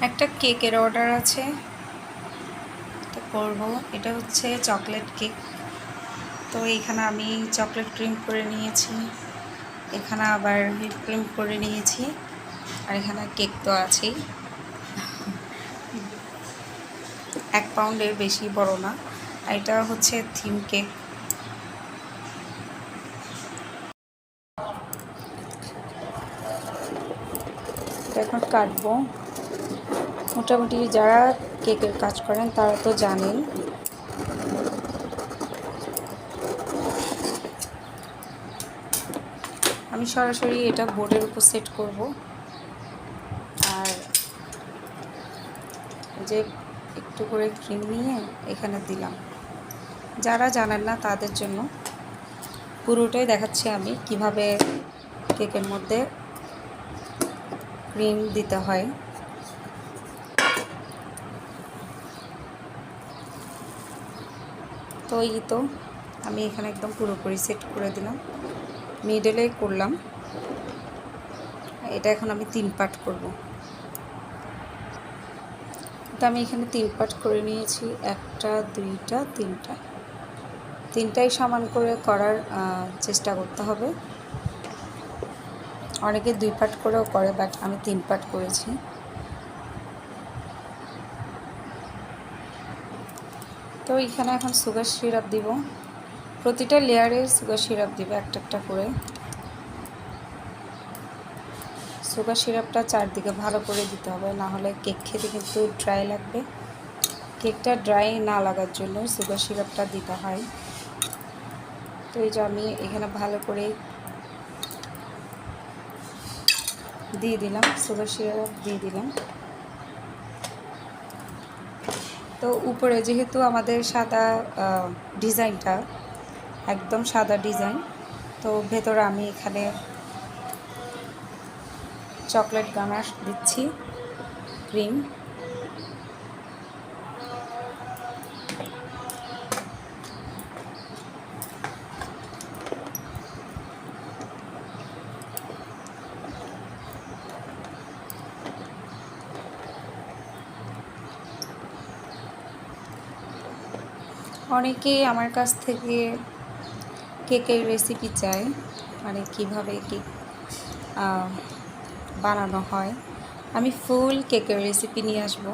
একটা কেকের অর্ডার আছে, তো করব। এটা হচ্ছে চকলেট কেক। তো এখানে আমি চকলেট ক্রিম করে নিয়েছি, এখানে আবার হুইপ ক্রিম করে নিয়েছি, আর এখানে কেক তো আছেই। 1 পাউন্ডের বেশি বড় না। এটা হচ্ছে থিম কেক। এটা এখন কাটবো। মোটামুটি যারা কেকের কাজ করেন তারা তো জানেন। আমি সরাসরি এটা বোর্ডের উপর সেট করব। আর যে একটু করে ক্রিম নিয়ে এখানে দিলাম। যারা জানেন না তাদের জন্য পুরোটাই দেখাচ্ছি আমি কিভাবে কেকের মধ্যে ক্রিম দিতে হয়। তো এই তো আমি এখানে একদম পুরোপুরি সেট করে দিলাম, মিডলে করলাম। এটা এখন আমি 3 পার্ট করব। তো আমি এখানে 3 পার্ট করে নিয়েছি, 1টা 2টা 3টা, 3টাই সমান করে করার চেষ্টা করতে হবে। অনেকে 2 পার্ট করেও করে, বাট আমি 3 পার্ট করেছি। তো এখানে এখন সুগার সিরাপ দিব, প্রতিটা লেয়ারে সুগার সিরাপ দিব একটা একটা করে। সুগার সিরাপটা চারদিকে ভালো করে দিতে হবে, না হলে কেক খেতে কিন্তু ড্রাই লাগবে। কেকটা ড্রাই না লাগার জন্য সুগার সিরাপটা দিতে হয়। তো এই যে আমি এখানে ভালো করে দিয়ে দিলাম, সুগার সিরাপ দিয়ে দিলাম। তো উপরে যেহেতু আমাদের সাদা ডিজাইনটা একদম সাদা ডিজাইন, তো ভেতরে আমি এখানে চকলেট গানাশ দিচ্ছি, ক্রিম। অনেকেই আমার কাছ থেকে কেকের রেসিপি চায়, মানে কিভাবে কেক বানানো হয়। আমি ফুল কেকের রেসিপি নিয়ে আসব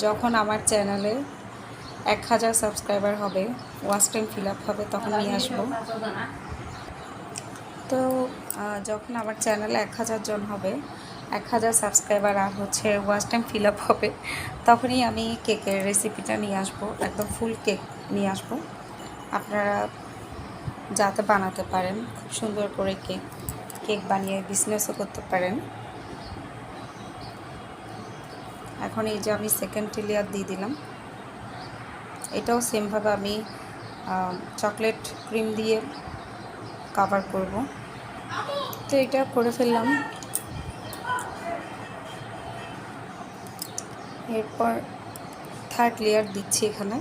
যখন আমার চ্যানেলে 1000 সাবস্ক্রাইবার হবে, ওয়াচ টাইম ফিল আপ হবে, তখন নিয়ে আসব। তো যখন আমার চ্যানেলে 1000 জন হবে, 1000 সাবস্ক্রাইবার আর হচ্ছে ওয়াচ টাইম ফিল আপ হবে, তখনই আমি কেকের রেসিপিটা নিয়ে আসব, একদম ফুল কেক নিয়ে আসব। আপনারা যাতে বানাতে পারেন, খুব সুন্দর করে কেক বানিয়ে বিজনেসও করতে পারেন। এখন এই যে আমি সেকেন্ড লেয়ার দিয়ে দিলাম, এটাও সেমভাবে আমি চকলেট ক্রিম দিয়ে কভার করব। তো এটা করে ফেললাম। এরপর থার্ড লেয়ার দিচ্ছি এখানে।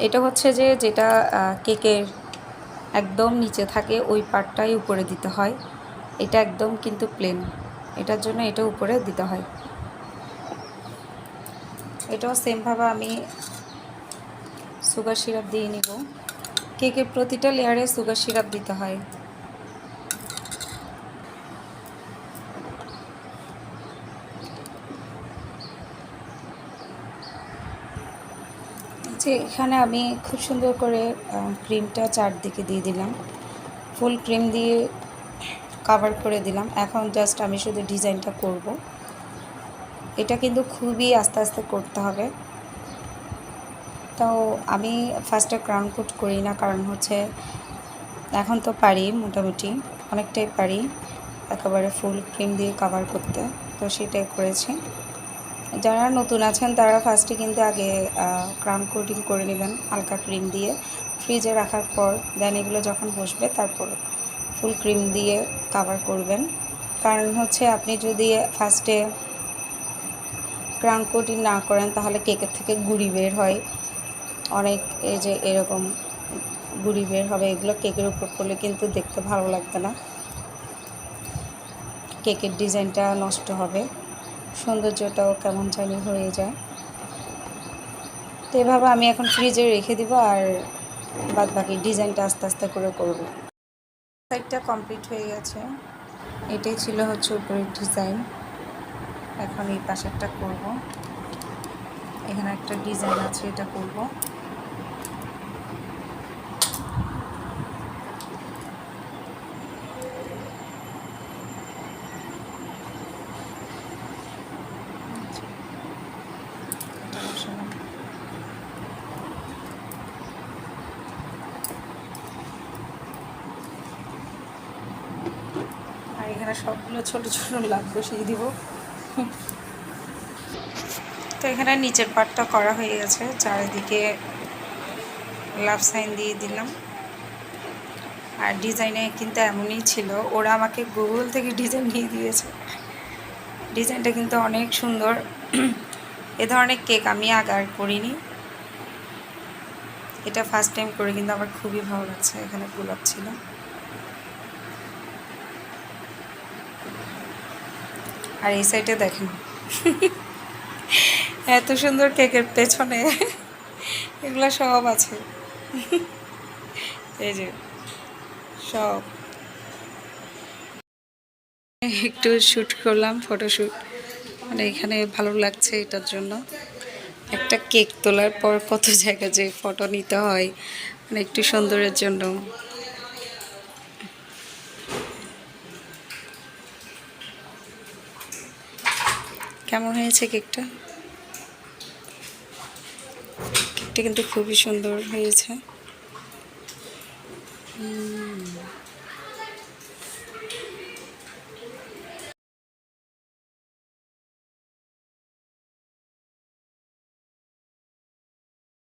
এটা হচ্ছে যেটা কেকের একদম নিচে থাকে ওই পার্টটাই উপরে দিতে হয়। এটা একদম কিন্তু প্লেন, এটার জন্য এটা উপরে দিতে হয়। এটাও সেমভাবে আমি সুগার সিরাপ দিয়ে নিব। কেকের প্রতিটা লেয়ারে সুগার সিরাপ দিতে হয়। যে এখানে আমি খুব সুন্দর করে ক্রিমটা চারদিকে দিয়ে দিলাম, ফুল ক্রিম দিয়ে কভার করে দিলাম। এখন জাস্ট আমি শুধু ডিজাইনটা করব। এটা কিন্তু খুবই আস্তে আস্তে করতে হবে। তো আমি ফার্স্টে ক্রাউন কোট করি না, কারণ হচ্ছে এখন তো পারি, মোটামুটি অনেকটাই পারি একেবারে ফুল ক্রিম দিয়ে কভার করতে, তো সেটাই করেছি। যারা নতুন আছেন তারা ফার্স্টে কিন্তু আগে ক্রাউন কোটিং করে নেবেন হালকা ক্রিম দিয়ে, ফ্রিজে রাখার পর দেন এগুলো যখন বসবে তারপর ফুল ক্রিম দিয়ে কভার করবেন। কারণ হচ্ছে আপনি যদি ফার্স্টে ক্রাউন কোটিং না করেন তাহলে কেকের থেকে গুঁড়ি বের হয় অনেক, এই যে এরকম গুঁড়ি বের হবে, এগুলো কেকের উপর করলে কিন্তু দেখতে ভালো লাগবে না। কেকের ডিজাইনটা নষ্ট হবে, সৌন্দর্যটাও কেমন জানি হয়ে যায়। তো এভাবে আমি এখন ফ্রিজে রেখে দিব, আর বাদ বাকি ডিজাইনটা আস্তে আস্তে করে করব। সাইডটা কমপ্লিট হয়ে গেছে, এটাই ছিল হচ্ছে উপরের ডিজাইন। এখন এই পাশেরটা করব। এখানে একটা ডিজাইন আছে, এটা করব। আর এখানে সবগুলো ছোট ছোট লাভ বসিয়ে দিব। তো এখানে নিচের পার্টটা করা হয়ে গেছে, চারিদিকে লাভ সাইন দিয়ে দিলাম। আর ডিজাইনে কিন্তু এমনই ছিল, ওরা আমাকে গুগল থেকে ডিজাইন নিয়ে দিয়েছে। ডিজাইনটা কিন্তু অনেক সুন্দর। এ ধরনের কেক আমি আগে আর করিনি, এটা ফার্স্ট টাইম করে, কিন্তু আমার খুবই ভালো লাগছে। এখানে গোলাপ ছিল। আর এই সাইডে দেখেন এত সুন্দর কেকের পেছনে এগুলো সব আছে। এই যে সব একটু শ্যুট করলাম, ফটোশ্যুট। মানে এখানে ভালো লাগছে এটার জন্য। একটা কেক তোলার পর কত জায়গায় যে ফটো নিতে হয়, মানে একটু সুন্দরের জন্য। কেমন হয়েছে কেকটা? কেকটা কিন্তু খুবই সুন্দর হয়েছে।